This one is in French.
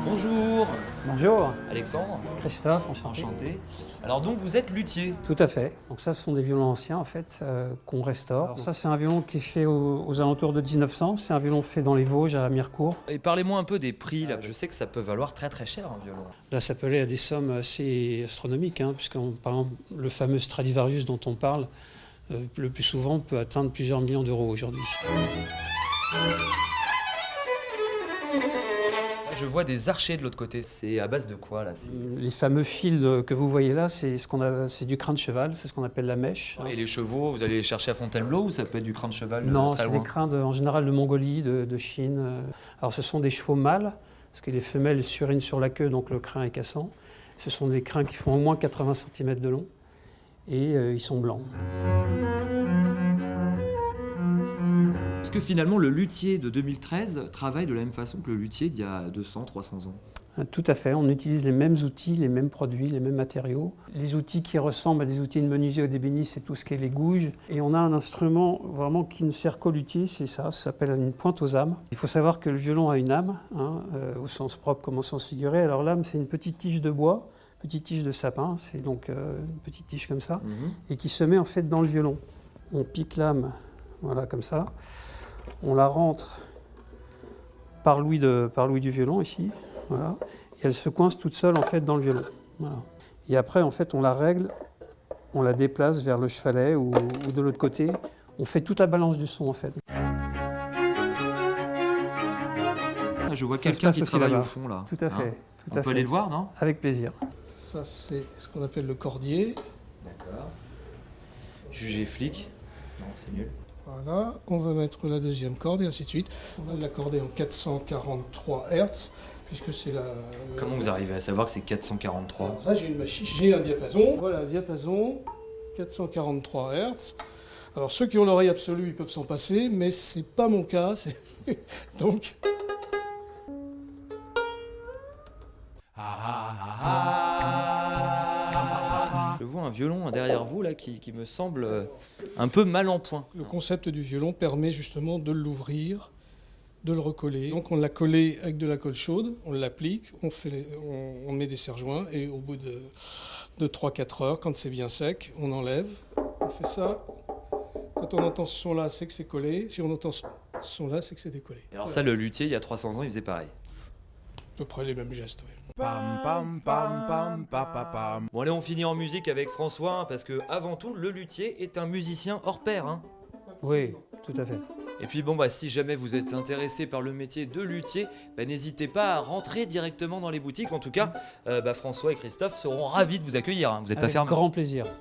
Bonjour, Bonjour, Alexandre, Christophe, enchanté. enchanté. Alors donc vous êtes luthier. Tout à fait. Donc ça, ce sont des violons anciens en fait qu'on restaure. Alors ça, c'est un violon qui est fait aux alentours de 1900. C'est un violon fait dans les Vosges à Mirecourt. Et parlez-moi un peu des prix là. Je sais que ça peut valoir très très cher un violon. Là, ça peut aller à des sommes assez astronomiques, puisque par exemple, le fameux Stradivarius dont on parle, le plus souvent peut atteindre plusieurs millions d'euros aujourd'hui. Je vois des archets de l'autre côté. C'est à base de quoi là? Les fameux fils que vous voyez là, c'est du crin de cheval, c'est ce qu'on appelle la mèche. Et les chevaux, vous allez les chercher à Fontainebleau ou ça peut être du crin de cheval Non, très c'est loin? des crins en général de Mongolie, de Chine. Alors ce sont des chevaux mâles, parce que les femelles surinent sur la queue, donc le crin est cassant. Ce sont des crins qui font au moins 80 cm de long et ils sont blancs. Est-ce que finalement le luthier de 2013 travaille de la même façon que le luthier d'il y a 200, 300 ans? Tout à fait, on utilise les mêmes outils, les mêmes produits, les mêmes matériaux. Les outils qui ressemblent à des outils de menuisier ou d'ébéniste, c'est tout ce qui est les gouges. Et on a un instrument vraiment qui ne sert qu'au luthier, c'est ça s'appelle une pointe aux âmes. Il faut savoir que le violon a une âme, au sens propre comme au sens figuré. Alors l'âme, c'est une petite tige de bois, petite tige de sapin, c'est donc une petite tige comme ça, et qui se met en fait dans le violon. On pique l'âme, voilà, comme ça. On la rentre par l'ouïe du violon ici, voilà, et elle se coince toute seule en fait dans le violon. Voilà. Et après en fait on la règle, on la déplace vers le chevalet ou de l'autre côté. On fait toute la balance du son en fait. Je vois quelqu'un qui travaille au fond là. Tout à fait. On peut aller le voir, non? Avec plaisir. Ça c'est ce qu'on appelle le cordier. D'accord. Jugé flic. Non, c'est nul. Voilà, on va mettre la deuxième corde et ainsi de suite. On va l'accorder en 443 Hz, puisque c'est la... Comment vous arrivez à savoir que c'est 443? Alors là, j'ai une machine, j'ai un diapason. Voilà, un diapason, 443 Hz. Alors ceux qui ont l'oreille absolue, ils peuvent s'en passer, mais c'est pas mon cas. Donc... Je vois un violon derrière vous là qui me semble un peu mal en point. Le concept du violon permet justement de l'ouvrir, de le recoller. Donc on l'a collé avec de la colle chaude, on l'applique, on met des serre-joints et au bout de 3-4 heures, quand c'est bien sec, on enlève, on fait ça. Quand on entend ce son-là, c'est que c'est collé. Si on entend ce son-là, c'est que c'est décollé. Alors ça, le luthier, il y a 300 ans, il faisait pareil. À peu près les mêmes gestes, oui. Bon allez, on finit en musique avec François, parce que avant tout, le luthier est un musicien hors pair. Oui, tout à fait. Et puis bon, si jamais vous êtes intéressé par le métier de luthier, n'hésitez pas à rentrer directement dans les boutiques. En tout cas, François et Christophe seront ravis de vous accueillir. Vous n'êtes pas Avec fermés. grand plaisir.